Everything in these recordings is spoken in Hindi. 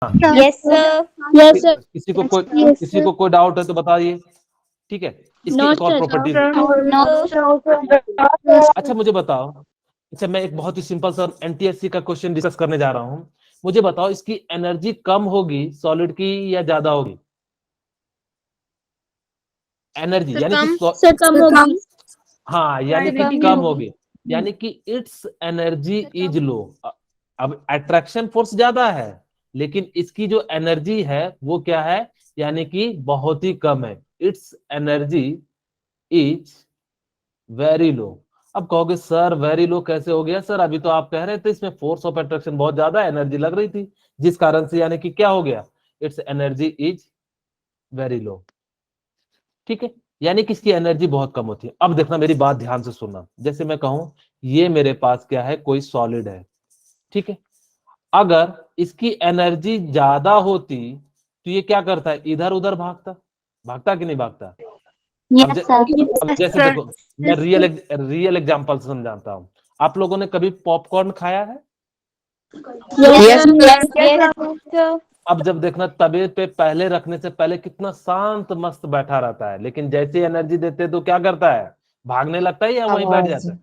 हाँ, यस सर। Yes sir. किसी को कोई डाउट है तो बताइए। ठीक है, इसकी नो एक और सर। प्रॉपर्टी। नो अच्छा मुझे बताओ, अच्छा मैं एक बहुत ही सिंपल सा एनटीएससी का क्वेश्चन डिस्कस करने जा रहा हूँ। मुझे बताओ इसकी एनर्जी कम होगी सॉलिड की या ज्यादा होगी? एनर्जी यानी कि सर कम होगी। हाँ, यानी कि कम कम होगी। होगी, यानी कि इट्स एनर्जी इज लो। अब अट्रैक्शन फोर्स ज्यादा है, लेकिन इसकी जो एनर्जी है वो क्या है, यानी कि बहुत ही कम है। It's energy is very low. अब कहोगे सर वेरी लो कैसे हो गया? सर अभी तो आप कह रहे थे इसमें फोर्स ऑफ अट्रैक्शन बहुत ज्यादा एनर्जी लग रही थी, जिस कारण से यानी कि क्या हो गया, it's energy is very low. ठीक है, यानी कि इसकी एनर्जी बहुत कम होती है। अब देखना, मेरी बात ध्यान से सुनना। जैसे मैं कहूं ये मेरे पास क्या है, कोई सॉलिड है, ठीक है। अगर इसकी एनर्जी ज्यादा होती तो ये क्या करता है, इधर उधर भागता, भागता कि नहीं भागता? अब, यस सर। अब जैसे देखो, मैं रियल एग्जांपल से समझाता हूं। आप लोगों ने कभी पॉपकॉर्न खाया है? Yes sir. अब जब देखना तवे पे पहले रखने से पहले कितना शांत मस्त बैठा रहता है, लेकिन जैसे एनर्जी देते हैं तो क्या करता है, भागने लगता है या वहीं बैठ जाता है?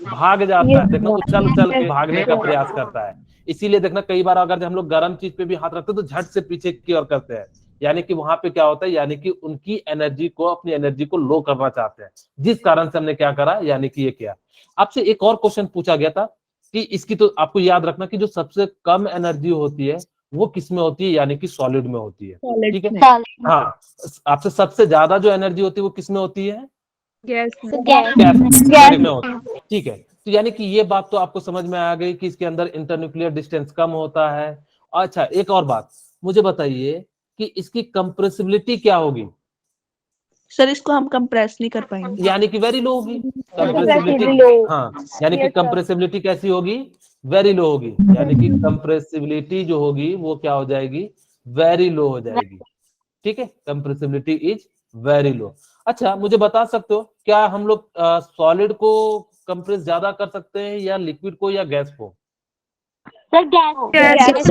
भाग जाता है। देखना उछल उछल के भागने का प्रयास करता है। इसीलिए देखना कई बार अगर हम लोग गर्म चीज पे भी हाथ रखते हैं तो झट से पीछे की ओर करते हैं, यानी कि वहां पे क्या होता है, यानी कि उनकी एनर्जी को, अपनी एनर्जी को लो करना चाहते हैं, जिस कारण से हमने क्या करा, यानी कि ये किया। आपसे एक और क्वेश्चन पूछा गया था कि इसकी, तो आपको याद रखना कि जो सबसे कम एनर्जी होती है वो किस में होती है, यानी कि सॉलिड में होती है। ठीक है, हाँ। आपसे सबसे ज्यादा जो एनर्जी होती है वो किस में होती है? गैस गैस में होती है। ठीक है, तो यानी कि ये बात तो आपको समझ में आ गई कि इसके अंदर इंटरन्यूक्लियर डिस्टेंस कम होता है। अच्छा एक और बात मुझे बताइए कि इसकी कंप्रेसिबिलिटी क्या होगी? सर इसको हम कंप्रेस नहीं कर पाएंगे। यानी कि वेरी लो होगी कंप्रेसिबिलिटी। हाँ, यानी कि कंप्रेसिबिलिटी कैसी होगी, वेरी लो होगी, यानी कि कंप्रेसिबिलिटी जो होगी वो क्या हो जाएगी, वेरी लो हो जाएगी। ठीक है, कंप्रेसिबिलिटी इज वेरी लो। अच्छा मुझे बता सकते हो क्या हम लोग सॉलिड को कंप्रेस ज्यादा कर सकते हैं या लिक्विड को या गैस को? Sir gas.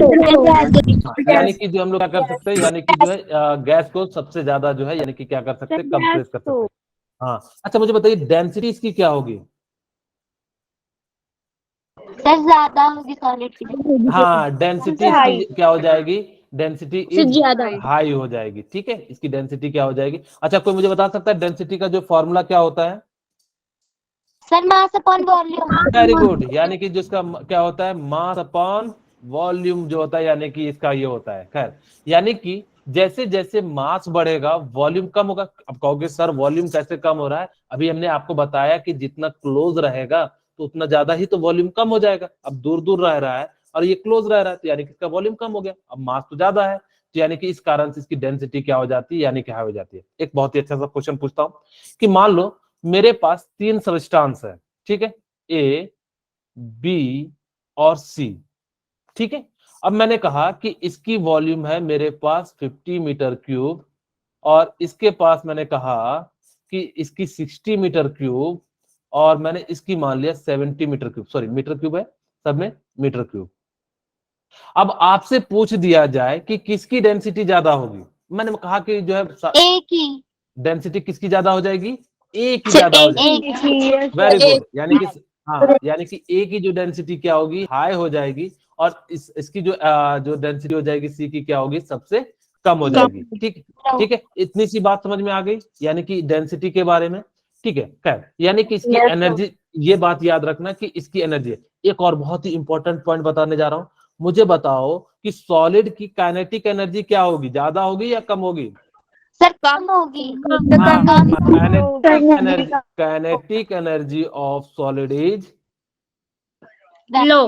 यानी कि जो हम लोग क्या कर सकते हैं, यानी कि जो है गैस को सबसे ज्यादा जो है, यानी कि क्या कर सकते हैं, कंप्रेस कर सकते हैं। हाँ, अच्छा मुझे बताइए डेंसिटी इसकी क्या होगी? सर ज्यादा होगी सॉलिड की। हाँ, डेंसिटी इसकी क्या हो जाएगी, डेंसिटी इज ज्यादा हाई हो जाएगी। ठीक है, इसकी डेंसिटी क्या हो जाएगी? अच्छा कोई मुझे बता सकता है डेंसिटी का जो फॉर्मूला क्या होता है? Sir mass upon volume. Very good, यानी कि जिसका क्या होता है, मास अपॉन वॉल्यूम जो होता है, यानी कि इसका ये होता है। खैर, यानी कि जैसे जैसे मास बढ़ेगा वॉल्यूम कम होगा। अब कहोगे सर वॉल्यूम कैसे कम हो रहा है? अभी हमने आपको बताया कि जितना क्लोज रहेगा तो उतना ज्यादा ही तो वॉल्यूम कम हो जाएगा। अब दूर दूर रह रहा है और ये क्लोज रह रहा है, तो यानी कि इसका वॉल्यूम कम हो गया। अब मास तो ज्यादा है, तो यानी कि इस कारण से इसकी डेंसिटी क्या हो जाती है, यानी कि हाई हो जाती है। एक बहुत ही अच्छा सा क्वेश्चन पूछता हूँ कि मान लो मेरे पास 3 सबस्टांस है, ठीक है, ए बी और सी। ठीक है, अब मैंने कहा कि इसकी वॉल्यूम है मेरे पास 50 मीटर क्यूब, और इसके पास मैंने कहा कि इसकी 60 मीटर क्यूब, और मैंने इसकी मान लिया 70 metre cube, sorry metre cube है सब में, मीटर क्यूब। अब आपसे पूछ दिया जाए कि किसकी डेंसिटी ज्यादा होगी, मैंने कहा कि जो है एक ही। डेंसिटी किसकी ज्यादा हो जाएगी, ए की ज्यादा हो जाएगी। वेरी गुड, यानी कि हाँ, यानी कि ए की जो डेंसिटी क्या होगी, हाई हो जाएगी, और इसकी जो डेंसिटी हो जाएगी सी की क्या होगी, सबसे कम हो जाएगी। ठीक, ठीक है, इतनी सी बात समझ में आ गई, यानी कि डेंसिटी के बारे में। ठीक है, खैर यानी कि इसकी एनर्जी, ये बात याद रखना कि इसकी एनर्जी। एक और बहुत ही इंपॉर्टेंट पॉइंट बताने जा रहा हूं, मुझे बताओ कि सॉलिड की काइनेटिक एनर्जी क्या होगी, ज्यादा होगी या कम होगी? सर कम होगी। Kinetic energy of solid is low.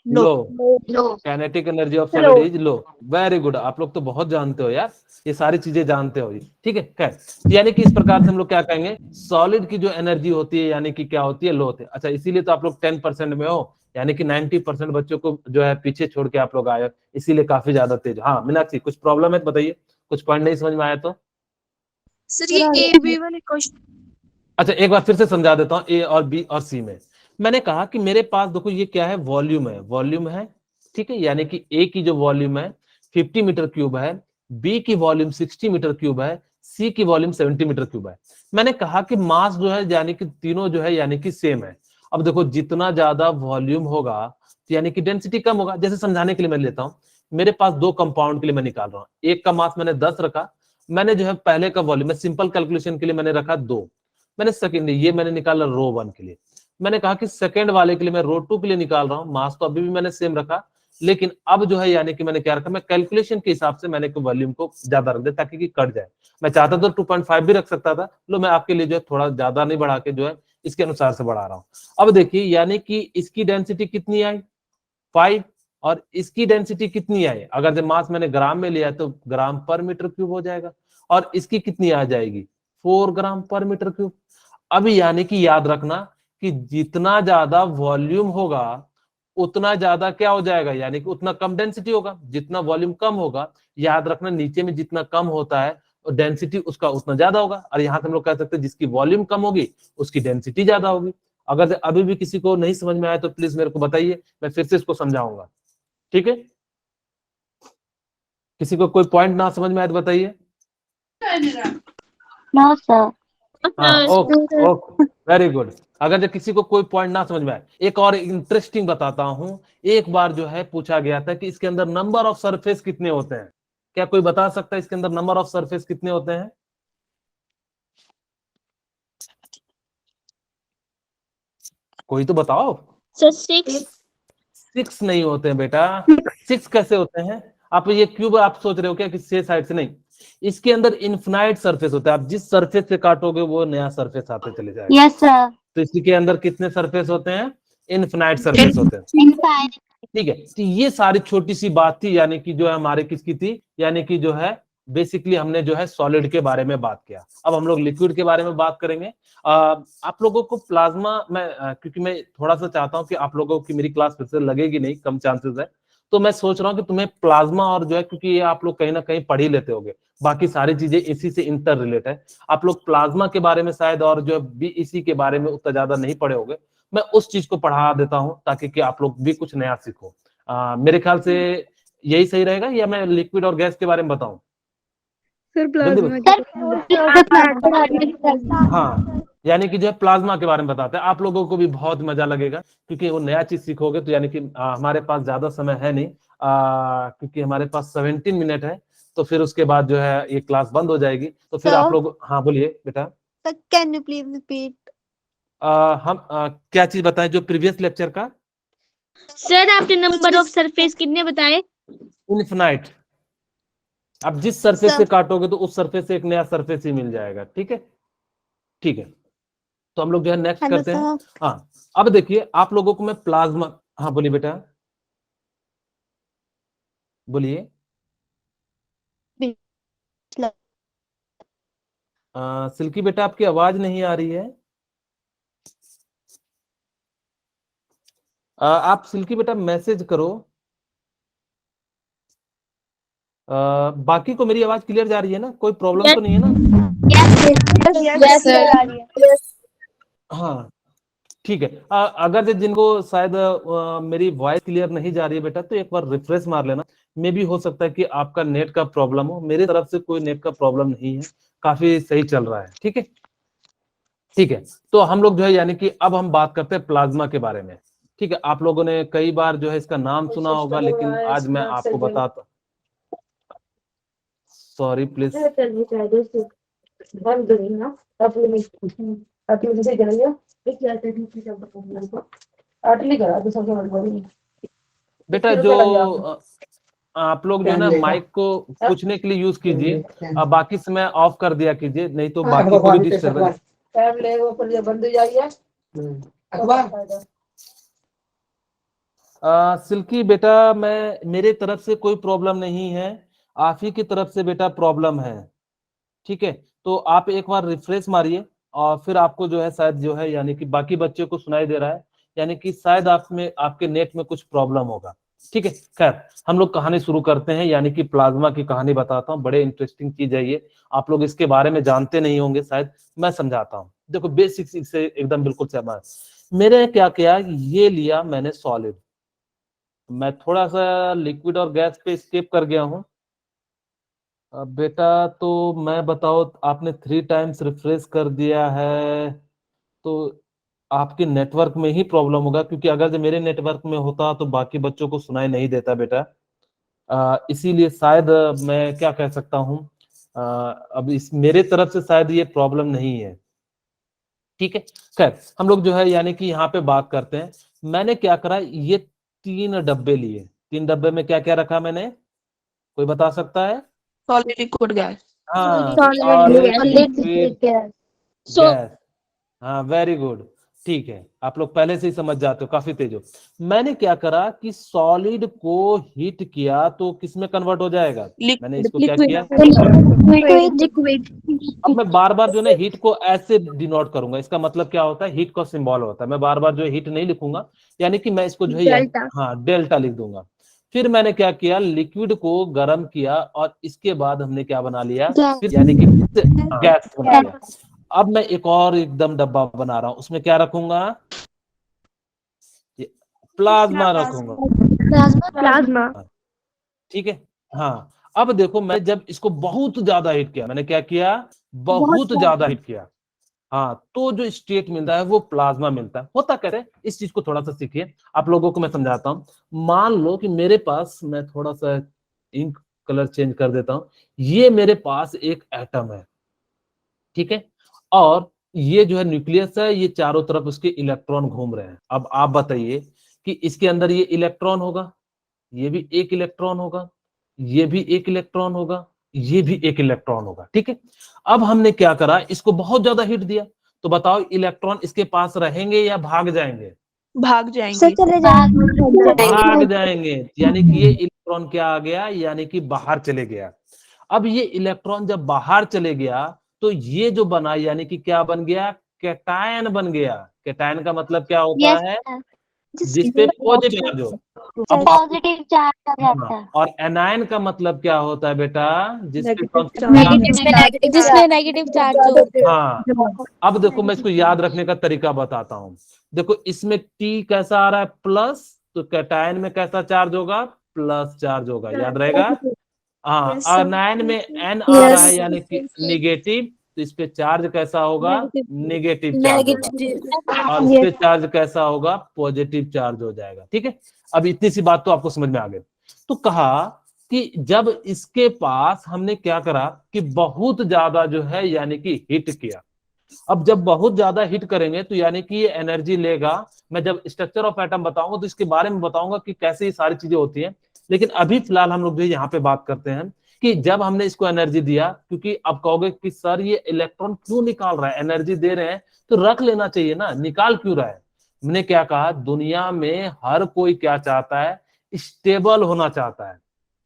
Low. Kinetic energy of solid is low. Very good, आप लोग तो बहुत जानते हो यार, ये सारी चीजें जानते हो। ठीक है, खैर यानी कि इस प्रकार से हम लोग क्या कहेंगे, सॉलिड की जो एनर्जी होती है यानी कि क्या होती है, लो होती है। अच्छा इसीलिए तो आप लोग 10% में हो, यानी कि 90% बच्चों को जो है पीछे छोड़ के आप लोग आए हो, इसीलिए काफी ज्यादा तेज। हाँ मीनाक्षी कुछ प्रॉब्लम है बताइए, कुछ पॉइंट नहीं समझ में आया तो? सर ये ए बी वाले क्वेश्चन। अच्छा एक बार फिर से समझा देता हूँ, ए और बी और सी में। मैंने कहा कि मेरे पास देखो ये क्या है, वॉल्यूम है, वॉल्यूम है। ठीक है, यानी कि ए की जो वॉल्यूम है 50 मीटर क्यूब है, बी की वॉल्यूम 60 मीटर क्यूब है, सी की वॉल्यूम 70 मीटर क्यूब है। मैंने कहा कि मास जो है यानी कि तीनों जो है यानी कि सेम है। अब देखो जितना ज्यादा वॉल्यूम होगा तो यानी कि डेंसिटी कम होगा। जैसे समझाने के लिए मैं लेता हूँ, मेरे पास दो कंपाउंड के लिए मैं निकाल रहा हूँ, एक का मास मैंने 10 रखा, मैंने जो है पहले का वॉल्यूम, मैं सिंपल कैलकुलेशन के लिए मैंने रखा 2, मैंने सेकंड ये मैंने निकाला रो 1 के लिए। मैंने कहा कि सेकंड वाले के लिए मैं रो 2 के लिए निकाल रहा हूँ, मास तो अभी भी मैंने सेम रखा, लेकिन अब जो है यानी कि मैंने क्या रखा, मैं कैलकुलेशन के हिसाब से मैंने वॉल्यूम को ज्यादा रख दिया ताकि कि कट जाए। मैं चाहता तो 2.5 भी रख सकता था, लो मैं आपके लिए जो है थोड़ा ज्यादा नहीं बढ़ा के जो है इसके अनुसार से बढ़ा रहा हूँ। अब देखिए यानी कि इसकी डेंसिटी कितनी आई 5, और इसकी डेंसिटी कितनी आई, अगर जब मास मैंने ग्राम में लिया तो ग्राम पर मीटर क्यूब हो जाएगा, और इसकी कितनी आ जाएगी 4 ग्राम पर मीटर क्यूब। अब यानी कि याद रखना कि जितना ज्यादा वॉल्यूम होगा उतना ज्यादा क्या हो जाएगा, यानी कि उतना कम डेंसिटी होगा। जितना वॉल्यूम कम होगा, याद रखना नीचे में जितना कम होता है डेंसिटी उसका उतना ज्यादा होगा। और यहाँ से हम लोग कह सकते हैं जिसकी वॉल्यूम कम होगी उसकी डेंसिटी ज्यादा होगी। अगर अभी भी किसी को नहीं समझ में आया तो प्लीज मेरे को बताइए, मैं फिर से इसको समझाऊंगा, ठीक है। किसी को कोई पॉइंट ना समझ में आए तो बताइए। No sir. हाँ ओके ओके वेरी गुड। अगर जब किसी को कोई पॉइंट ना समझ में आए, एक और इंटरेस्टिंग बताता हूं। एक बार जो है पूछा गया था कि इसके अंदर नंबर ऑफ सरफेस कितने होते हैं। क्या कोई बता सकता है इसके अंदर नंबर ऑफ सरफेस कितने होते हैं? कोई तो बताओ। सर 6। 6 नहीं होते हैं बेटा। 6 कैसे होते हैं? आप ये क्यूब आप सोच रहे हो क्या कि 6 साइड से? नहीं, इसके अंदर इन्फिनाइट सरफेस होता है। आप जिस सरफेस से काटोगे वो नया सरफेस आते चले जाएगा। Yes sir. तो इसके अंदर कितने सरफेस होते हैं? इन्फिनाइट सरफेस होते हैं। इनफाइनाइट। ठीक है, तो ये सारी छोटी सी बात थी, यानी कि जो है हमारे किसकी थी, यानी कि जो है बेसिकली हमने जो है सॉलिड के बारे में बात किया। अब हम लोग लिक्विड के बारे में बात करेंगे। आप लोगों को प्लाज्मा में क्योंकि मैं थोड़ा सा चाहता हूं कि आप लोगों की मेरी क्लास फिर से लगेगी नहीं, कम चांसेस है, तो मैं सोच रहा हूं कि तुम्हें प्लाज्मा और जो है, क्योंकि ये आप लोग कहीं ना कहीं पढ़ ही लेते होगे, बाकी सारी चीजें इसी से इंटर रिलेट है। आप लोग प्लाज्मा के बारे में शायद और जो है भी इसी के बारे में उतना ज्यादा नहीं पढ़े होगे। मैं उस चीज को पढ़ा देता हूं ताकि कि आप लोग भी कुछ नया सीखो। मेरे ख्याल से यही सही रहेगा, या मैं लिक्विड और गैस के बारे में बताऊं? सर जल्दी सर हाँ, यानी कि जो है प्लाज्मा के बारे में बताते हैं, आप लोगों को भी बहुत मजा लगेगा क्योंकि वो नया चीज सीखोगे। तो यानी कि हमारे पास ज्यादा समय है नहीं, क्योंकि हमारे पास 17 मिनट है, तो फिर उसके बाद जो है ये क्लास बंद हो जाएगी। तो फिर आप लोग, हाँ बोलिए बेटा। Can you please repeat? हम क्या चीज बताएं जो प्रीवियस लेक्चर का? सर आपने नंबर ऑफ सरफेस कितने बताए? इनफिनाइट। आप जिस सरफेस से काटोगे तो उस सरफेस से एक नया सरफेस ही मिल जाएगा। ठीक है, ठीक है। तो हम लोग जो है नेक्स्ट करते हैं। हाँ, अब देखिए आप लोगों को मैं प्लाज्मा, हाँ बोलिए बेटा, बोलिए। सिल्की बेटा आपकी आवाज नहीं आ रही है। आप सिल्की बेटा मैसेज करो। बाकी को मेरी आवाज क्लियर जा रही है ना? कोई प्रॉब्लम तो नहीं है ना? Yes sir. हाँ ठीक है। अगर जो जिनको शायद मेरी वॉइस क्लियर नहीं जा रही है बेटा, तो एक बार रिफ्रेश मार लेना। मे भी हो सकता है कि आपका नेट का प्रॉब्लम हो, मेरी तरफ से कोई नेट का प्रॉब्लम नहीं है, काफी सही चल रहा है। ठीक है, ठीक है। तो हम लोग जो है यानी कि अब हम बात करते हैं प्लाज्मा के बारे में। ठीक है, आप लोगों ने कई बार जो है इसका नाम सुना होगा, लेकिन आज मैं आपको बताता, सॉरी प्लीज। बेटा जो आप लोग जो है ना माइक को पूछने के लिए यूज कीजिए, बाकी समय ऑफ कर दिया कीजिए, नहीं तो बाकी को भी डिस्टर्बेंस। सिल्की बेटा, मैं मेरे तरफ से कोई प्रॉब्लम नहीं है, आप ही की तरफ से बेटा प्रॉब्लम है। ठीक है, तो आप एक बार रिफ्रेश मारिए और फिर आपको जो है शायद जो है यानी कि बाकी बच्चों को सुनाई दे रहा है, यानी कि शायद आप में आपके नेट में कुछ प्रॉब्लम होगा। ठीक है, खैर हम लोग कहानी शुरू करते हैं, यानी कि प्लाज्मा की कहानी बताता हूँ। बड़े इंटरेस्टिंग चीज है ये, आप लोग इसके बारे में जानते नहीं होंगे शायद, मैं समझाता हूँ। देखो बेसिक से एकदम बिल्कुल से मेरे क्या किया, ये लिया मैंने सॉलिड, मैं थोड़ा सा लिक्विड और गैस पे स्किप कर गया हूँ। अब बेटा तो मैं बताओ, आपने 3 टाइम्स रिफ्रेश कर दिया है तो आपके नेटवर्क में ही प्रॉब्लम होगा, क्योंकि अगर जो मेरे नेटवर्क में होता तो बाकी बच्चों को सुनाई नहीं देता बेटा। इसीलिए शायद मैं क्या कह सकता हूँ, अब इस मेरे तरफ से शायद ये प्रॉब्लम नहीं है। ठीक है, खैर हम लोग जो है यानी कि यहाँ पे बात करते हैं। मैंने क्या करा, ये 3 डब्बे लिए। 3 डब्बे में क्या क्या रखा मैंने, कोई बता सकता है? Solid liquid gas. हाँ, Solid solid gas. Liquid So gas. हाँ, वेरी गुड। ठीक है, आप लोग पहले से ही समझ जाते हो, काफी तेज हो। मैंने क्या करा कि सॉलिड को हीट किया तो किस में कन्वर्ट हो जाएगा। मैंने इसको क्या किया, liquid. अब मैं बार बार जो है हीट को ऐसे डिनोट करूंगा। इसका मतलब क्या होता है, हीट का सिंबल होता है। मैं बार बार जो है हीट नहीं लिखूंगा, यानी कि मैं इसको जो है Delta. हाँ डेल्टा लिख दूंगा। फिर मैंने क्या किया, लिक्विड को गर्म किया और इसके बाद हमने क्या बना लिया, फिर यानी कि गैस बना लिया। अब मैं एक और एकदम डब्बा बना रहा हूं, उसमें क्या रखूंगा, प्लाज्मा रखूंगा। Plasma. ठीक है, हाँ। अब देखो, मैं जब इसको बहुत ज्यादा हीट किया, मैंने क्या किया, बहुत ज्यादा हीट किया, हाँ, तो जो स्टेट मिलता है वो प्लाज्मा मिलता है। होता कैसे है, इस चीज को थोड़ा सा सीखिए, आप लोगों को मैं समझाता हूं। मान लो कि मेरे पास, मैं थोड़ा सा इंक कलर चेंज कर देता हूं, ये मेरे पास एक एटम है, ठीक है, और ये जो है न्यूक्लियस है, ये चारों तरफ उसके इलेक्ट्रॉन घूम रहे हैं। अब आप बताइए कि इसके अंदर ये इलेक्ट्रॉन होगा, ये भी एक इलेक्ट्रॉन होगा, ये भी एक इलेक्ट्रॉन होगा, ये भी एक इलेक्ट्रॉन होगा, ठीक है। अब हमने क्या करा, इसको बहुत ज्यादा हीट दिया, तो बताओ इलेक्ट्रॉन इसके पास रहेंगे या भाग जाएंगे? भाग जाएंगे। भाग जाएंगे, यानी कि ये इलेक्ट्रॉन क्या आ गया, यानी कि बाहर चले गया। अब ये इलेक्ट्रॉन जब बाहर चले गया तो ये जो बना, यानी कि क्या बन गया, कैटायन बन गया। कैटायन का मतलब क्या होता यस है, जिसपे पॉजिटिव चार्ज हो। अब पॉजिटिव चार्ज आ जाता है। और एनायन का मतलब क्या होता है बेटा, जिसपे जिसमें नेगेटिव चार्ज हो। हाँ। अब देखो, मैं इसको याद रखने का तरीका बताता हूँ। देखो, इसमें T कैसा आ रहा है, प्लस, तो कैटायन में कैसा चार्ज होगा, प्लस चार्ज होगा, याद रहेगा। हाँ, आयन में N आ रहा है यानी कि निगेटिव, तो इस पे चार्ज कैसा होगा, नेगेटिव चार्ज होगा, और इस पे चार्ज कैसा होगा, पॉजिटिव चार्ज हो जाएगा। ठीक है, अब इतनी सी बात तो आपको समझ में आ गई। तो कहा कि जब इसके पास हमने क्या करा कि बहुत ज्यादा जो है यानी कि हिट किया। अब जब बहुत ज्यादा हिट करेंगे तो यानी कि ये एनर्जी लेगा। मैं जब स्ट्रक्चर ऑफ एटम बताऊंगा तो इसके बारे में बताऊंगा कि कैसे ये सारी चीजें होती हैं, लेकिन अभी फिलहाल हम लोग जो यहाँ पे बात करते हैं कि जब हमने इसको एनर्जी दिया, क्योंकि अब कहोगे कि सर ये इलेक्ट्रॉन क्यों निकाल रहा है, एनर्जी दे रहे हैं तो रख लेना चाहिए ना, निकाल क्यों रहा है। मैंने क्या कहा, दुनिया में हर कोई क्या चाहता है, स्टेबल होना चाहता है।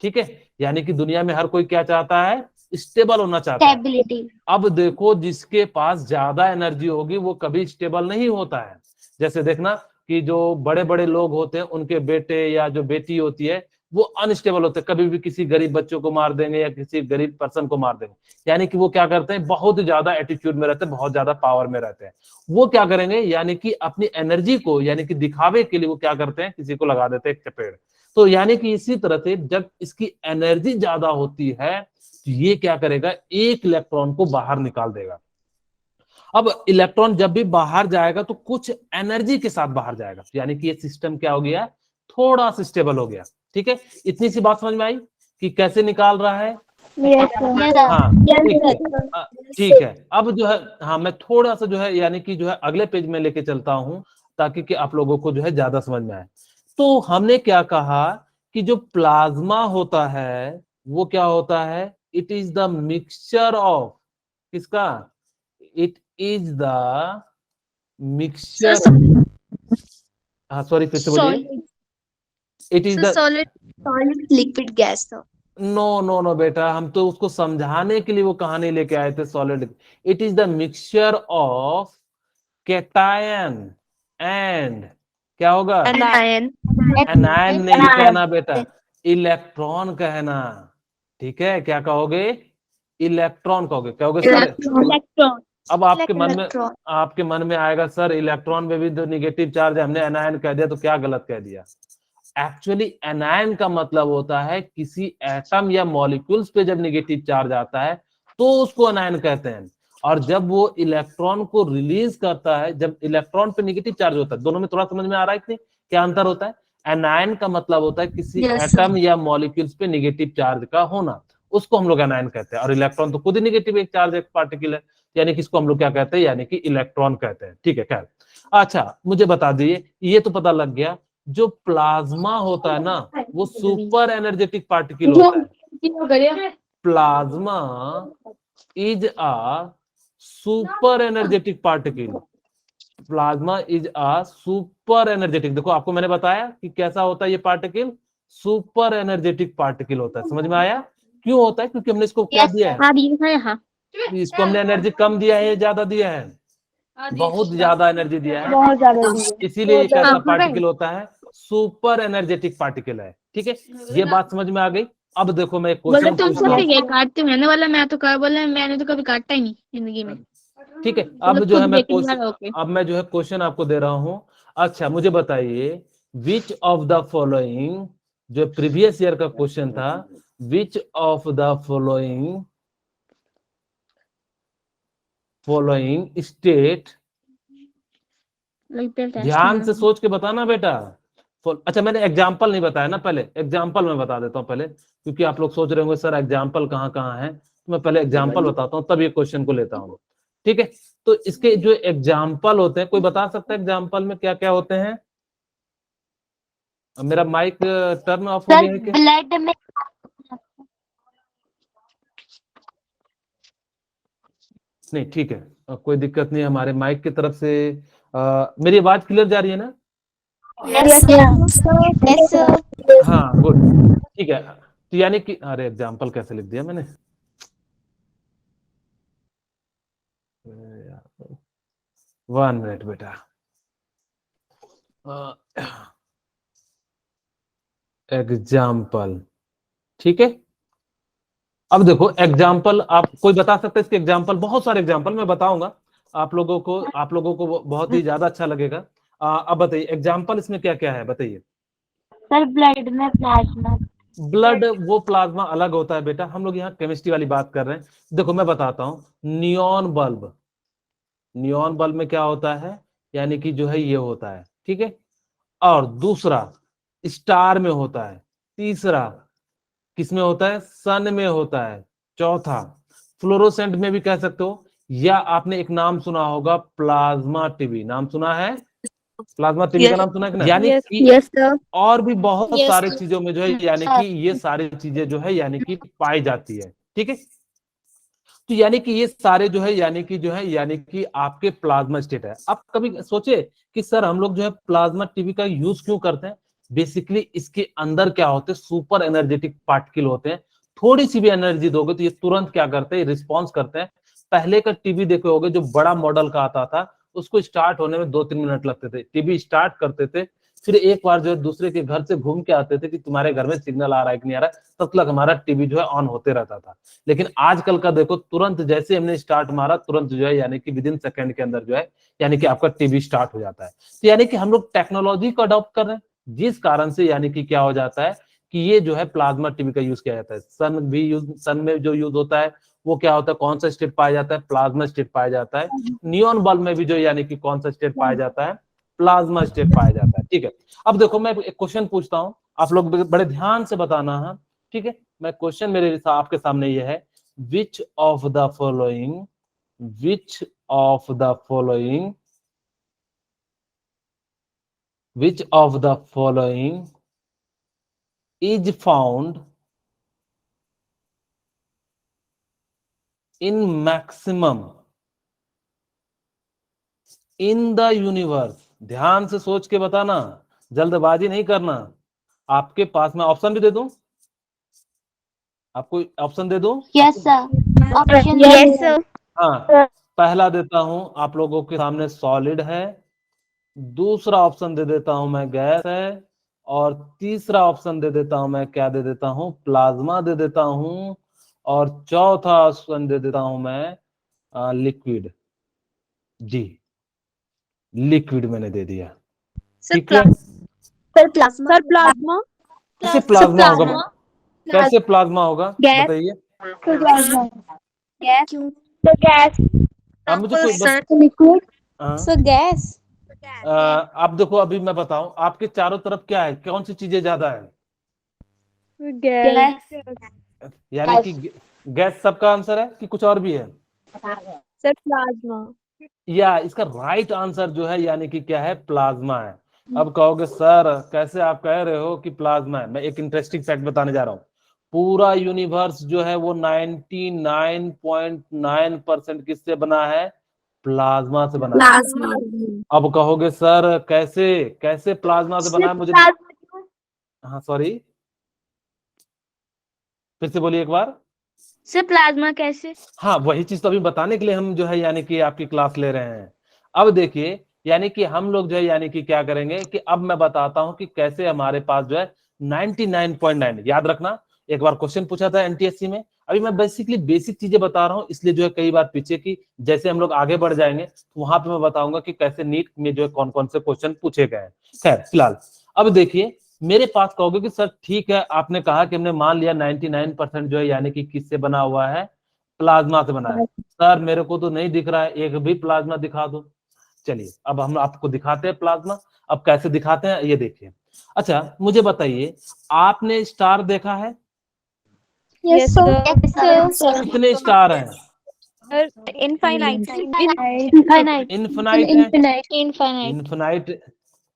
ठीक है, यानी कि दुनिया में हर कोई क्या चाहता है, स्टेबल होना चाहता है। स्टेबिलिटी। अब देखो, जिसके पास ज्यादा एनर्जी होगी वो कभी स्टेबल नहीं होता है। जैसे देखना कि जो बड़े बड़े लोग होते हैं उनके बेटे या जो बेटी होती है वो अनस्टेबल होते हैं, कभी भी किसी गरीब बच्चों को मार देंगे या किसी गरीब पर्सन को मार देंगे। यानी कि वो क्या करते हैं, बहुत ज्यादा एटीट्यूड में रहते हैं, बहुत ज्यादा पावर में रहते हैं। वो क्या करेंगे, यानी कि अपनी एनर्जी को यानी कि दिखावे के लिए वो क्या करते हैं, किसी को लगा देते हैं एक चपेड़। तो यानी कि इसी तरह से जब इसकी एनर्जी ज्यादा होती है तो ये क्या करेगा, एक इलेक्ट्रॉन को बाहर निकाल देगा। अब इलेक्ट्रॉन जब भी बाहर जाएगा तो कुछ एनर्जी के साथ बाहर जाएगा, यानी कि ये सिस्टम क्या हो गया, थोड़ा सा स्टेबल हो गया। ठीक है, इतनी सी बात समझ में आई कि कैसे निकाल रहा है। हाँ, ठीक है। अब जो है, हाँ, मैं थोड़ा सा जो है यानी कि जो है अगले पेज में लेके चलता हूं ताकि कि आप लोगों को जो है ज्यादा समझ में आए। तो हमने क्या कहा कि जो प्लाज्मा होता है वो क्या होता है, it is the mixture of, किसका, इट इज द मिक्सचर, हाँ सॉरी फिर से बोलिए, it is the, solid liquid gas. No no no बेटा, हम तो उसको समझाने के लिए वो कहानी लेके आए थे, solid. It is the mixture of cation and, क्या होगा, एनायन। एनायन नहीं कहना बेटा, इलेक्ट्रॉन कहना। ठीक है, क्या कहोगे, इलेक्ट्रॉन कहोगे, कहोगे सर। इलेक्ट्रॉन। अब आपके मन में आएगा, सर इलेक्ट्रॉन में भी तो निगेटिव चार्ज है, हमने एनायन कह दिया तो क्या गलत कह दिया। एक्चुअली एनायन का मतलब होता है किसी एटम या मॉलिक्यूल्स पे जब नेगेटिव चार्ज आता है तो उसको एनायन कहते हैं, और जब वो इलेक्ट्रॉन को रिलीज करता है, जब इलेक्ट्रॉन पे नेगेटिव चार्ज होता है, दोनों में थोड़ा समझ में आ रहा है कि नहीं? क्या अंतर होता है? एनायन का मतलब होता है किसी एटम या मॉलिक्यूल्स पे नेगेटिव चार्ज का होना, उसको हम लोग एनायन कहते हैं। और इलेक्ट्रॉन तो खुद ही नेगेटिव एक चार्ज एक पार्टिकल है, यानी कि इसको हम लोग क्या कहते हैं, यानी कि इलेक्ट्रॉन कहते हैं। ठीक है, खैर अच्छा मुझे बता दीजिए, ये तो पता लग गया, जो प्लाज्मा होता है ना वो सुपर एनर्जेटिक पार्टिकल होता है। Plasma is a super energetic particle. Plasma is a super energetic, देखो आपको मैंने बताया कि कैसा होता है ये पार्टिकल, सुपर एनर्जेटिक पार्टिकल होता है। समझ में आया क्यों होता है? क्योंकि हमने इसको क्या दिया है, हाँ दिखा है, हाँ इसको हमने एनर्जी कम दिया है या ज्यादा दिया है? बहुत ज्यादा एनर्जी दिया है, बहुत ज्यादा दी इसीलिए एक ऐसा हाँ, पार्टिकल होता है, सुपर एनर्जेटिक पार्टिकल है। ठीक है, ये बात समझ में आ गई। अब देखो मैं एक बोले क्वेश्चन तुम पूछता सब हूँ। क्या काटते हो? मैंने बोला मैं तो क्या बोला, मैंने तो कभी काटा ही नहीं जिंदगी में। ठीक है, तुम अब लोग जो है खुद मैं बेटिंग क्वेश्चन, ओके। अब मैं जो है क्वेश्चन आपको दे रहा हूँ। अच्छा मुझे बताइए, विच ऑफ द फॉलोइंग, जो प्रीवियस ईयर का क्वेश्चन था, which of the following state, ध्यान से सोच के बताना बेटा। अच्छा मैंने एग्जाम्पल नहीं बताया ना, पहले एग्जाम्पल मैं बता देता हूँ पहले, क्योंकि आप लोग सोच रहे होंगे सर एग्जाम्पल कहाँ कहाँ है, तो मैं पहले एग्जाम्पल बताता हूँ तब ये क्वेश्चन को लेता हूँ। ठीक है, तो इसके जो एग्जाम्पल होते हैं, कोई बता सकता है एग्जाम्पल में क्या क्या होते हैं? अब मेरा माइक टर्न ऑफ हो सर गया है क्या? ब्लड में नहीं ठीक है, कोई दिक्कत नहीं, हमारे माइक की तरफ से मेरी आवाज क्लियर जा रही है ना? यस सर हाँ गुड, ठीक है। तो यानी कि अरे एग्जाम्पल कैसे लिख दिया मैंने, 1 मिनट बेटा। एग्जाम्पल, ठीक है। अब देखो एग्जाम्पल, आप कोई बता सकते हैं इसके एग्जाम्पल? बहुत सारे एग्जाम्पल मैं बताऊंगा आप लोगों को बहुत ही ज्यादा अच्छा लगेगा। अब बताइए एग्जाम्पल इसमें क्या क्या है, बताइए। सर ब्लड में प्लाज्मा ब्लड, वो प्लाज्मा अलग होता है बेटा, हम लोग यहाँ केमिस्ट्री वाली बात कर रहे हैं। देखो मैं बताता हूँ, नियॉन बल्ब, नियॉन बल्ब में क्या होता है, यानी कि जो है ये होता है, ठीक है। और दूसरा स्टार में होता है, तीसरा किसमें होता है, सन में होता है, चौथा फ्लोरोसेंट में भी कह सकते हो, या आपने एक नाम सुना होगा प्लाज्मा टीवी, नाम सुना है? प्लाज्मा टीवी का यस नाम सुना है कि नहीं? यानी कि यस सर। और भी बहुत यस सारी चीजों में जो है, यानी कि ये सारी चीजें जो है यानी कि पाई जाती है। ठीक है, तो यानी कि ये सारे जो है यानी कि जो है यानी कि आपके प्लाज्मा स्टेट है। आप कभी सोचे कि सर हम लोग जो है प्लाज्मा टीवी का यूज क्यों करते हैं? बेसिकली इसके अंदर क्या होते हैं, सुपर एनर्जेटिक पार्टिकल होते हैं। थोड़ी सी भी एनर्जी दोगे तो ये तुरंत क्या करते हैं, रिस्पॉन्स करते हैं। पहले का टीवी देखे होगे जो बड़ा मॉडल का आता था, उसको स्टार्ट होने में 2-3 मिनट लगते थे, टीवी स्टार्ट करते थे, फिर एक बार जो है दूसरे के घर से घूम के आते थे कि तुम्हारे घर में सिग्नल आ रहा है कि नहीं आ रहा है, तब तक हमारा टीवी जो है ऑन होते रहता था। लेकिन आजकल का देखो, तुरंत जैसे हमने स्टार्ट मारा, तुरंत जो है यानी कि विद इन सेकंड के अंदर जो है यानी कि आपका टीवी स्टार्ट हो जाता है। तो यानी कि हम लोग टेक्नोलॉजी को अडॉप्ट कर रहे हैं, जिस कारण से यानी कि क्या हो जाता है कि ये जो है प्लाज्मा टीवी का यूज किया जाता है। सन में जो यूज होता है वो क्या होता है, कौन सा स्टेट पाया जाता है, प्लाज्मा स्टेट पाया जाता है। नियॉन बल्ब में भी जो यानी कि कौन सा स्टेट पाया जाता है, प्लाज्मा स्टेट पाया जाता है। ठीक है, अब देखो मैं एक क्वेश्चन पूछता हूँ, आप लोग बड़े ध्यान से बताना है। ठीक है, मैं क्वेश्चन मेरे आपके सामने ये है, which of the following, which of the following, which of the following is found in maximum in the universe? ध्यान से सोच के बताना, जल्दबाजी नहीं करना। आपके पास मैं ऑप्शन भी दे दूं, आपको ऑप्शन दे दूं? Yes sir option yes sir. हाँ, पहला देता हूं आप लोगों के सामने सॉलिड है, दूसरा ऑप्शन दे देता हूं मैं गैस है, और तीसरा ऑप्शन दे देता हूं मैं क्या दे देता हूं, प्लाज्मा दे देता हूं, और चौथा ऑप्शन दे देता हूं मैं लिक्विड। जी, लिक्विड मैंने दे दिया। सर ठीक है, सर प्लाज्मा कैसे प्लाज्मा होगा? कैसे प्लाज्मा होगा बताइए। गैस आप मुझे कोई लिक्विड हाँ। सर गैस आप देखो, अभी मैं बताऊं आपके चारों तरफ क्या है, कौन सी चीजें ज्यादा है? गैस यानी कि गैस सबका आंसर है कि कुछ और भी है? सर प्लाज्मा या इसका राइट आंसर जो है यानी कि क्या है, प्लाज्मा है। अब कहोगे सर कैसे आप कह रहे हो कि प्लाज्मा है? मैं एक इंटरेस्टिंग फैक्ट बताने जा रहा हूँ। पूरा यूनिवर्स जो है वो 99.9% किससे बना है? प्लाज्मा से बना है। अब कहोगे सर कैसे कैसे प्लाज्मा से बना है? मुझे हाँ सॉरी, फिर से बोलिए एक बार। सर प्लाज्मा कैसे? हाँ वही चीज तो अभी बताने के लिए हम जो है यानी कि आपकी क्लास ले रहे हैं। अब देखिए यानी कि हम लोग जो है यानी कि क्या करेंगे कि अब मैं बताता हूं कि कैसे हमारे पास जो है 99.9, याद रखना एक बार क्वेश्चन पूछा था एनटीएससी में। अभी मैं बेसिकली बेसिक चीजें बता रहा हूँ, इसलिए जो है कई बार पीछे की जैसे हम लोग आगे बढ़ जाएंगे तो वहां पे मैं बताऊंगा कि कैसे नीट में जो है कौन कौन से क्वेश्चन पूछे गए हैं। खैर फिलहाल अब देखिए, मेरे पास कहोगे कि सर ठीक है आपने कहा कि हमने मान लिया 99% जो है यानी कि किससे बना हुआ है? प्लाज्मा से बना है। सर मेरे को तो नहीं दिख रहा है, एक भी प्लाज्मा दिखा दो। चलिए अब हम आपको दिखाते हैं प्लाज्मा। अब कैसे दिखाते हैं ये देखिए। अच्छा मुझे बताइए, आपने स्टार देखा है? यस सर कितने स्टार हैं? इनफाइनाइट इन्फिनाइट है। इनफाइनाइट इन्फिनाइट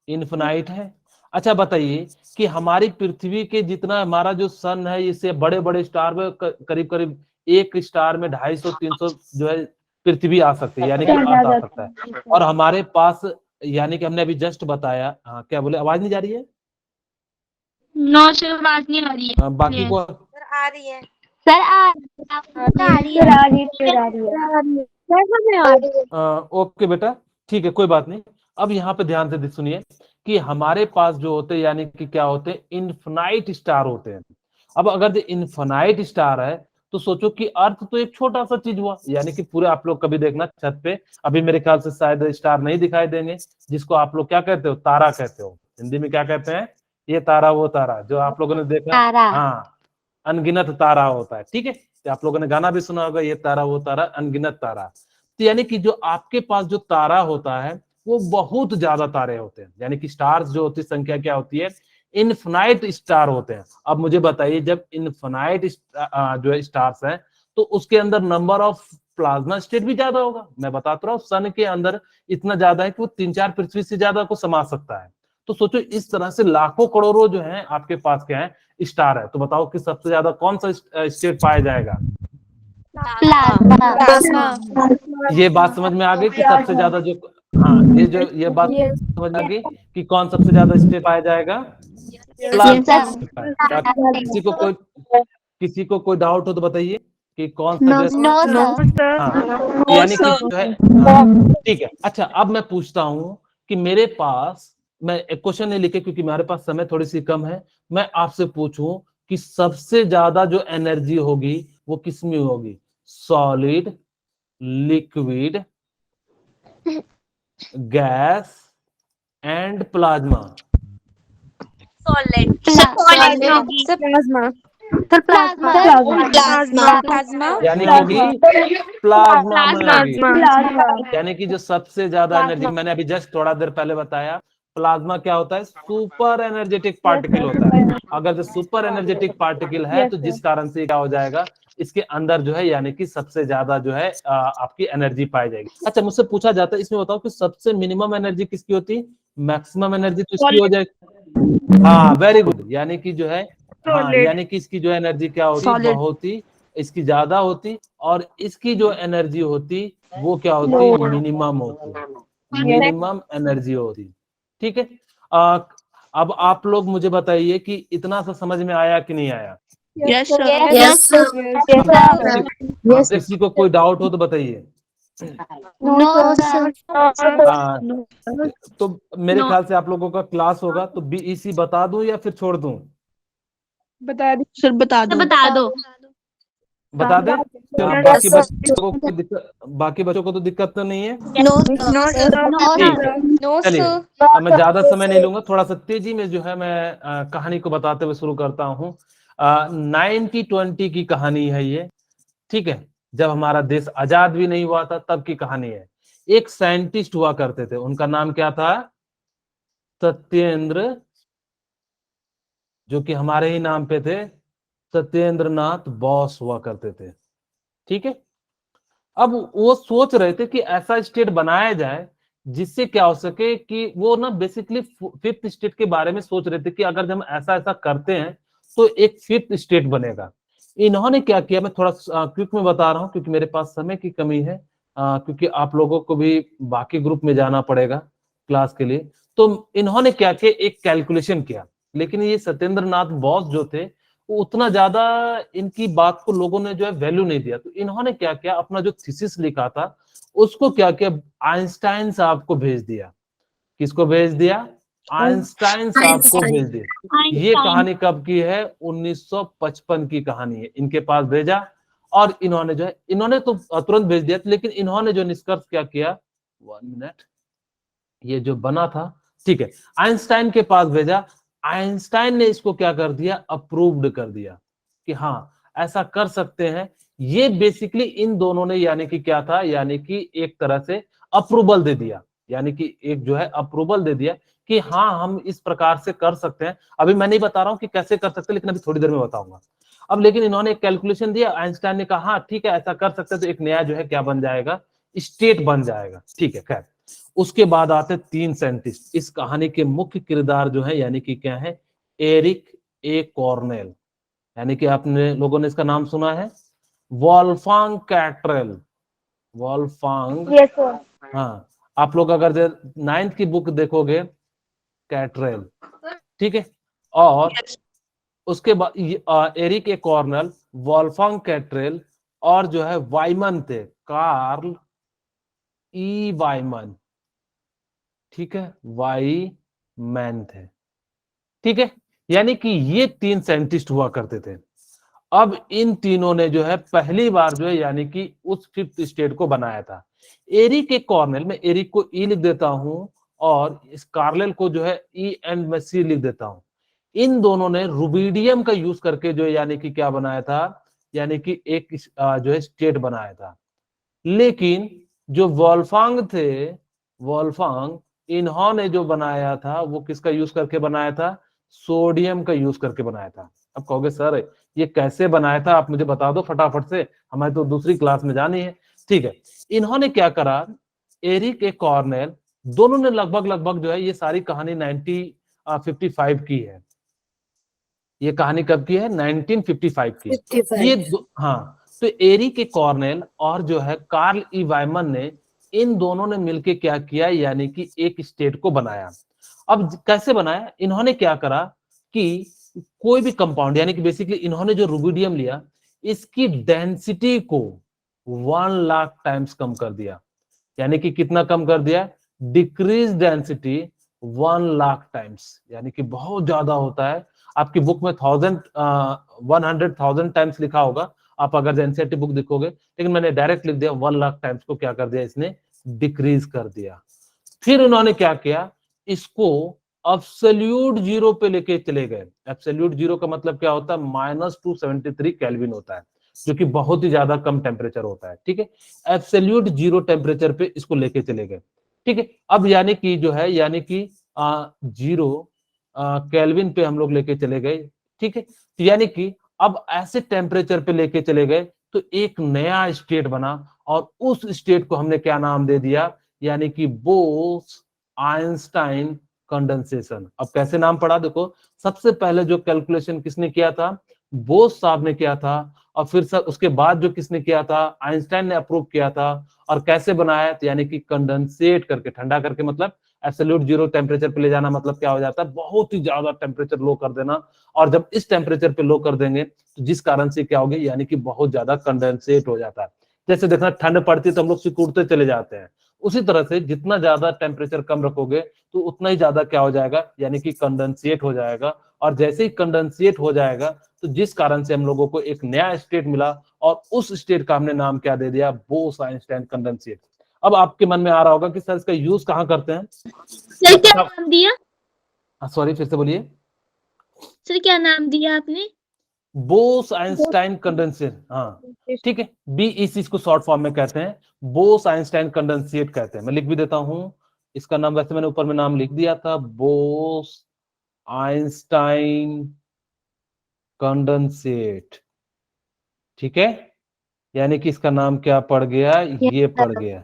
इन्फिनाइट है। अच्छा बताइए कि हमारी पृथ्वी के जितना हमारा जो सन है, इससे बड़े बड़े स्टार में करीब करीब एक स्टार में 250-300 जो है पृथ्वी आ सकती है, यानी कि अर्थ आ सकता है। और हमारे पास यानी कि हमने अभी जस्ट बताया, हाँ क्या बोले, आवाज नहीं जा रही है? नो सर बात नहीं आ रही है। बाकी को सर आ रही है ओके बेटा, ठीक है कोई बात नहीं। अब यहाँ पे ध्यान से सुनिए कि हमारे पास जो होते हैं यानी कि क्या होते हैं, इन्फिनाइट स्टार होते हैं। अब अगर जो इन्फिनाइट स्टार है तो सोचो कि अर्थ तो एक छोटा सा चीज हुआ, यानी कि पूरे आप लोग कभी देखना छत पे, अभी मेरे ख्याल से शायद स्टार नहीं दिखाई देंगे, जिसको आप लोग क्या कहते हो, तारा कहते हो। हिंदी में क्या कहते हैं? ये तारा वो तारा जो आप लोगों ने देखा। तारा। हाँ, अनगिनत तारा होता है, ठीक है। तो आप लोगों ने गाना भी सुना होगा, ये तारा वो तारा अनगिनत तारा। तो यानी कि जो आपके पास जो तारा होता है वो बहुत ज्यादा तारे होते हैं, यानी कि स्टार्स जो होती है संख्या क्या होती है, इनफिनाइट स्टार होते हैं। अब मुझे बताइए जब इनफिनाइट जो है स्टार्स है तो उसके अंदर नंबर ऑफ प्लाज्मा स्टेट भी ज्यादा होगा। मैं बताता रहा हूँ सन के अंदर इतना ज्यादा है कि वो 3-4 पृथ्वी से ज्यादा को समा सकता है। तो सोचो इस तरह से लाखों करोड़ों जो है आपके पास क्या है, स्टार है। तो बताओ कि सबसे ज्यादा कौन सा स्टेट पाया जाएगा? प्लाज्मा ये बात समझ में आ गई कि सबसे ज्यादा जो, हाँ ये बात समझ में आ गई कि कौन सबसे ज्यादा स्टेट पाया जाएगा? प्लाज्मा। किसी को कोई डाउट हो तो बताइए कि कौन सा जो नो सर हाँ यानी कि जो है ठीक है। अच्छा अब मैं पूछता हूं कि मेरे पास, मैं एक क्वेश्चन नहीं लिखे क्योंकि हमारे पास समय थोड़ी सी कम है, मैं आपसे पूछूं कि सबसे ज्यादा जो एनर्जी होगी वो किसमें होगी? Solid, liquid, gas and plasma. यानी कि होगी प्लाज्मा में होगी। यानी कि जो सबसे ज्यादा एनर्जी, मैंने अभी जस्ट थोड़ा देर पहले बताया, प्लाज्मा क्या होता है? सुपर एनर्जेटिक पार्टिकल होता है। अगर जो सुपर एनर्जेटिक पार्टिकल है तो जिस कारण से क्या हो जाएगा, इसके अंदर जो है यानी कि सबसे ज्यादा जो है आपकी एनर्जी पाई जाएगी। अच्छा मुझसे पूछा जाता है, इसमें बताओ कि सबसे मिनिमम एनर्जी किसकी होती? मैक्सिमम एनर्जी तो इसकी हो जाएगी। हाँ वेरी गुड, यानी कि जो है हाँ यानी कि इसकी जो एनर्जी क्या होती, बहुत ही इसकी ज्यादा होती, और इसकी जो एनर्जी होती वो क्या होती, मिनिमम होती, मिनिमम एनर्जी होती। ठीक है। अब आप लोग मुझे बताइए कि इतना सा समझ में आया कि नहीं आया? यस सर किसी को कोई डाउट हो तो बताइए। नो सर तो मेरे No. ख्याल से आप लोगों का क्लास होगा तो बीईसी बता दूं या फिर छोड़ दूं? बता दो सर, बता तो दो। बता दो। बता दें? चलो Yes, बाकी sir. बच्चों को दिक्कत, बाकी बच्चों को तो दिक्कत तो नहीं है। No, sir. ठीक है, No, चलिए sir. अब मैं ज्यादा समय नहीं लूंगा, थोड़ा सा तेजी में जो है मैं कहानी को बताते हुए शुरू करता हूँ। 1920 की कहानी है ये, ठीक है, जब हमारा देश आजाद भी नहीं हुआ था तब की कहानी है। एक साइंटिस्ट हुआ करते थे, उनका नाम क्या था? सत्येंद्र, जो कि हमारे ही नाम पे थे, सत्येंद्र नाथ बोस हुआ करते थे। ठीक है, अब वो सोच रहे थे कि ऐसा स्टेट बनाया जाए जिससे क्या हो सके कि वो ना बेसिकली फिफ्थ स्टेट के बारे में सोच रहे थे कि अगर हम ऐसा ऐसा करते हैं तो एक फिफ्थ स्टेट बनेगा। इन्होंने क्या किया, मैं थोड़ा क्विक में बता रहा हूँ क्योंकि मेरे पास समय की कमी है, क्योंकि आप लोगों को भी बाकी ग्रुप में जाना पड़ेगा क्लास के लिए। तो इन्होंने क्या किया, एक कैलकुलेशन किया, लेकिन ये सत्येंद्र नाथ बोस जो थे वो उतना ज्यादा इनकी बात को लोगों ने जो है वैल्यू नहीं दिया। तो इन्होंने क्या किया, अपना जो थीसिस लिखा था उसको क्या किया, आइंस्टाइन साहब को भेज दिया। किसको भेज दिया? आइंस्टाइन साहब को भेज दिया। ये कहानी कब की है? 1955 की कहानी है। इनके पास भेजा और इन्होंने जो है, इन्होंने तो तुरंत भेज दिया, लेकिन इन्होंने जो निष्कर्ष क्या किया, 1 मिनट, ये जो बना था, ठीक है, आइंस्टाइन के पास भेजा। आइंस्टाइन ने इसको क्या कर दिया, अप्रूव्ड कर दिया कि हाँ ऐसा कर सकते हैं। ये बेसिकली इन दोनों ने यानी कि क्या था, यानी कि एक तरह से अप्रूवल दे दिया, यानी कि एक जो है अप्रूवल दे दिया कि हाँ हम इस प्रकार से कर सकते हैं। अभी मैं नहीं बता रहा हूं कि कैसे कर सकते हैं, लेकिन अभी थोड़ी देर में बताऊंगा। अब लेकिन इन्होंने एक कैलकुलेशन दिया, आइंस्टाइन ने कहा हाँ ठीक है ऐसा कर सकते हैं, तो एक नया जो है क्या बन जाएगा, स्टेट बन जाएगा। ठीक है, खैर उसके बाद आते 3 साइंटिस्ट। इस कहानी के मुख्य किरदार जो है यानी कि क्या है, एरिक ए कॉर्नेल, यानी कि आपने लोगों ने इसका नाम सुना है, वॉल्फांग कैट्रेल, वॉल्फांग, Yes, sir. हाँ आप लोग अगर 9th की बुक देखोगे, कैट्रेल, ठीक है, और उसके बाद एरिक ए कॉर्नेल, वॉल्फांग कैट्रेल, और जो है वाइमन थे, कार्ल ई वाइमन, ठीक है, वाई मैन थे। ठीक है, यानी कि ये 3 साइंटिस्ट हुआ करते थे। अब इन तीनों ने जो है पहली बार जो है यानी कि उस फिफ्थ स्टेट को बनाया था। एरिक के कॉर्नेल में, एरिक को ई लिख देता हूं और इस कार्लेल को जो है ई एंड में सी लिख देता हूं। इन दोनों ने रुबिडियम का यूज करके जो है यानी कि क्या बनाया था, यानी कि एक जो है स्टेट बनाया था। लेकिन जो वॉल्फांग थे, वॉल्फांग, इन्होंने जो बनाया था वो किसका यूज करके बनाया था, सोडियम का यूज करके बनाया था। अब कहोगे सर ये कैसे बनाया था, आप मुझे बता दो फटाफट से, हमें तो दूसरी क्लास में जानी है। ठीक है, इन्होंने क्या करा, एरिक ए कॉर्नेल, दोनों ने लगभग लगभग जो है, ये सारी कहानी 1955 की है। ये कहानी कब की है, 1955 की। 55. ये हाँ, तो एरिक ए कॉर्नेल और जो है कार्ल ई वाइमन ने, इन दोनों ने मिलके क्या किया, यानी कि एक स्टेट को बनाया। अब कैसे बनाया, इन्होंने क्या करा कि कोई भी कंपाउंड, यानी कि बेसिकली इन्होंने जो रुबिडियम लिया, इसकी डेंसिटी को 1 लाख टाइम्स कम कर दिया। यानी कि कितना कम कर दिया, डिक्रीज डेंसिटी 1 लाख टाइम्स, यानी कि बहुत ज्यादा होता है। आपकी बुक में 100,000 टाइम्स लिखा होगा, आप अगर एनसीईआरटी बुक देखोगे, लेकिन मैंने डायरेक्ट लिख दिया 1 लाख टाइम्स को क्या कर दिया, इसने डिक्रीज कर दिया। फिर उन्होंने क्या किया, इसको एब्सोल्यूट जीरो पे लेके चले गए। एब्सोल्यूट जीरो का मतलब क्या होता है, -273 केल्विन होता है, जो कि बहुत ही ज्यादा कम टेम्परेचर होता है। ठीक है, एब्सोल्यूट जीरो टेम्परेचर पे इसको लेके चले गए। ठीक है, अब यानी कि जो है, यानी कि 0 केल्विन पे हम लोग लेके चले गए। ठीक है, तो यानी कि अब ऐसे टेम्परेचर पे लेके चले गए तो एक नया स्टेट बना, और उस स्टेट को हमने क्या नाम दे दिया, यानी कि बोस आइंस्टाइन कंडेंसेशन। अब कैसे नाम पड़ा, देखो सबसे पहले जो कैलकुलेशन किसने किया था, बोस साहब ने किया था, और फिर उसके बाद जो किसने किया था, आइंस्टाइन ने अप्रूव किया था। और कैसे बनाया, तो यानी कि कंडेंसेट करके, ठंडा करके, मतलब एब्सोल्यूट जीरो टेम्परेचर पे ले जाना, मतलब क्या हो जाता है, बहुत ही ज्यादा टेम्परेचर लो कर देना। और जब इस टेम्परेचर पे लो कर देंगे तो जिस कारण से क्या होगी, यानी कि बहुत ज्यादा कंडेंसेट हो जाता है। जैसे देखना ठंड पड़ती है तो हम लोग सिकुड़ते चले जाते हैं, उसी तरह से जितना ज्यादा टेम्परेचर कम रखोगे तो उतना ही ज्यादा क्या हो जाएगा, यानी कि कंडेंसेट हो जाएगा। और जैसे ही कंडेंसेट हो जाएगा तो जिस कारण से हम लोगों को एक नया स्टेट मिला, और उस स्टेट का हमने नाम क्या दे दिया, बोस-आइंस्टाइन कंडेंसेट। अब आपके मन में आ रहा होगा कि सर इसका यूज कहाँ करते हैं? सर क्या नाम दिया? सॉरी, फिर से बोलिए। सर क्या नाम दिया आपने? बोस-आइंस्टाइन कंडेंसेट। हाँ ठीक है, बीईसी इसको शॉर्ट फॉर्म में कहते हैं, बोस-आइंस्टाइन कंडेंसेट कहते हैं। मैं लिख भी देता हूं इसका नाम, वैसे मैंने ऊपर में नाम लिख दिया था, बोस-आइंस्टाइन कंडेंसेट। ठीक है, यानी कि इसका नाम क्या पड़ गया, ये पड़ गया।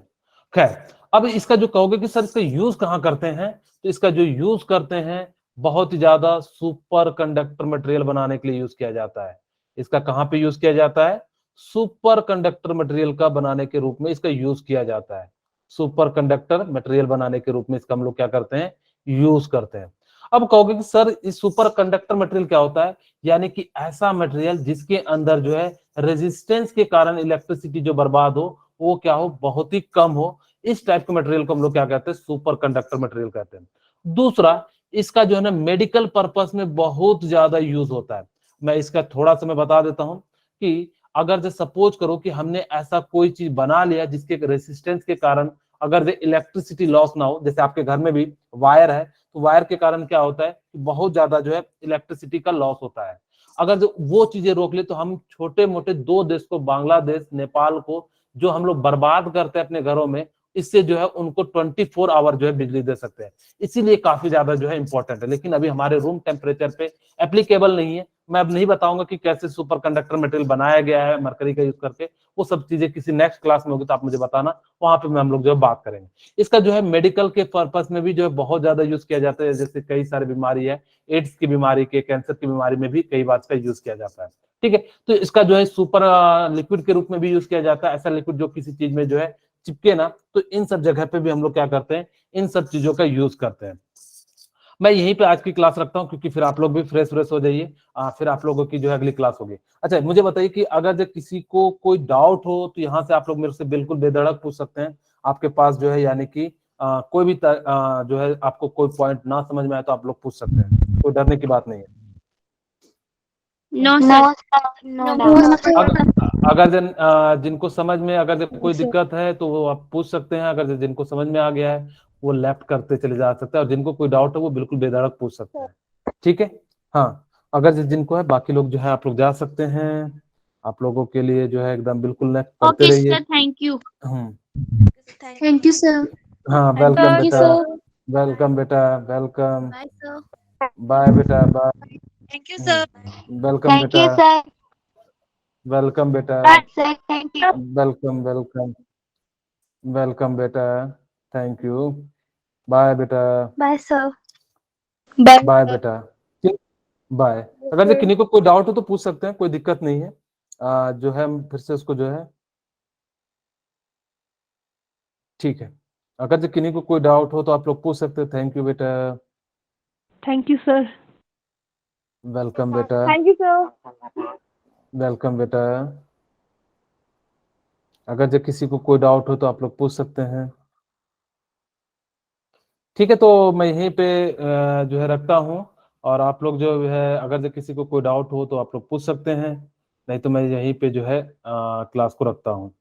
खैर, अब इसका जो कहोगे कि सर इसका यूज कहाँ करते हैं, तो इसका जो यूज करते हैं बहुत ही ज्यादा सुपर कंडक्टर मटेरियल बनाने के लिए यूज किया जाता है। इसका कहाँ पे यूज किया जाता है? सुपर कंडक्टर मटेरियल का बनाने के रूप में इसका यूज किया जाता है। सुपर कंडक्टर मटेरियल बनाने के रूप में इसका हम लोग क्या करते हैं, यूज करते हैं। अब कहोगे कि सर इस सुपर कंडक्टर मटेरियल क्या होता है, यानी कि ऐसा मटेरियल जिसके अंदर जो है रेजिस्टेंस के कारण इलेक्ट्रिसिटी जो बर्बाद हो वो क्या हो, बहुत ही कम हो। इस टाइप के मटेरियल को हम लोग क्या कहते हैं, सुपर कंडक्टर मटेरियल कहते हैं। दूसरा, इसका जो है ना मेडिकल पर्पस में बहुत ज्यादा यूज होता है। मैं इसका थोड़ा सा मैं बता देता हूं कि अगर जो सपोज करो कि हमने ऐसा कोई चीज बना लिया जिसके रेसिस्टेंस के कारण अगर इलेक्ट्रिसिटी लॉस ना हो, जैसे आपके घर में भी वायर है, तो वायर के कारण क्या होता है कि बहुत ज्यादा जो है इलेक्ट्रिसिटी का लॉस होता है। अगर जो वो चीजें रोक ले तो हम छोटे मोटे दो देश को, बांग्लादेश, नेपाल को, जो हम लोग बर्बाद करते हैं अपने घरों में, इससे जो है उनको 24 आवर जो है बिजली दे सकते हैं। इसीलिए काफी ज्यादा जो है इंपॉर्टेंट है, लेकिन अभी हमारे रूम टेम्परेचर पे एप्लीकेबल नहीं है। मैं अब नहीं बताऊंगा कि कैसे सुपर कंडक्टर मटेरियल बनाया गया है मरकरी का यूज करके, वो सब चीजें किसी नेक्स्ट क्लास में होगी तो आप मुझे बताना, वहां पे हम लोग जो है बात करेंगे। इसका जो है मेडिकल के पर्पस में भी जो है बहुत ज्यादा यूज किया जाता है, जैसे कई सारी बीमारी है, एड्स की बीमारी के, कैंसर की बीमारी में भी कई बार इसका यूज किया जाता है। ठीक है, तो इसका जो है सुपर लिक्विड के रूप में भी यूज किया जाता है। ऐसा लिक्विड जो किसी चीज में जो है चिपके ना, तो इन सब जगह पे भी हम लोग क्या करते हैं, इन सब चीजों का यूज करते हैं। मैं यहीं पे आज की क्लास रखता हूं, क्योंकि फिर आप लोग भी फ्रेश हो जाइए, फिर आप लोगों की जो है अगली क्लास होगी। अच्छा, मुझे बताइए कि अगर जो किसी को कोई डाउट हो तो यहाँ से आप लोग मेरे से बिल्कुल बेधड़क पूछ सकते हैं। आपके पास जो है यानी कि कोई भी जो है आपको कोई पॉइंट ना समझ में आए तो आप लोग पूछ सकते हैं, कोई डरने की बात नहीं है। No sir. अगर जिनको समझ में अगर कोई दिक्कत है तो वो आप पूछ सकते हैं, अगर जिनको समझ में आ गया है वो लेफ्ट करते चले जा सकते हैं, और जिनको कोई डाउट है वो बिल्कुल बेधड़क पूछ सकते हैं। ठीक है, हाँ, अगर जिनको है, बाकी लोग जो है आप लोग जा सकते हैं। आप लोगों के लिए जो है एकदम बिल्कुल नेक्स्ट करते ओके रहिए। Sir, thank you. Thank you, sir. हाँ, वेलकम Thank you, बेटा, sir. वेलकम बेटा, वेलकम, Bye, sir. बाय बेटा, bye, Thank you, sir. Welcome Thank बेटा, you, sir. वेलकम बेटा, Bye, sir. Thank you. Welcome welcome, welcome बेटा, थैंक यू, बाय बेटा, Bye, sir. बाय बेटा, बाय। अगर जो किन्हीं को कोई डाउट हो तो पूछ सकते हैं, कोई दिक्कत नहीं है। जो है हम फिर से उसको जो है, ठीक है, अगर जो किन्हीं को कोई डाउट हो तो आप लोग पूछ सकते हैं। थैंक यू बेटा, Thank you, sir. वेलकम बेटा, Thank you, sir. वेलकम बेटा। अगर जो किसी को कोई डाउट हो तो आप लोग पूछ सकते हैं। ठीक है, तो मैं यहीं पे जो है रखता हूँ, और आप लोग जो है अगर जो किसी को कोई डाउट हो तो आप लोग पूछ सकते हैं, नहीं तो मैं यहीं पे जो है क्लास को रखता हूँ।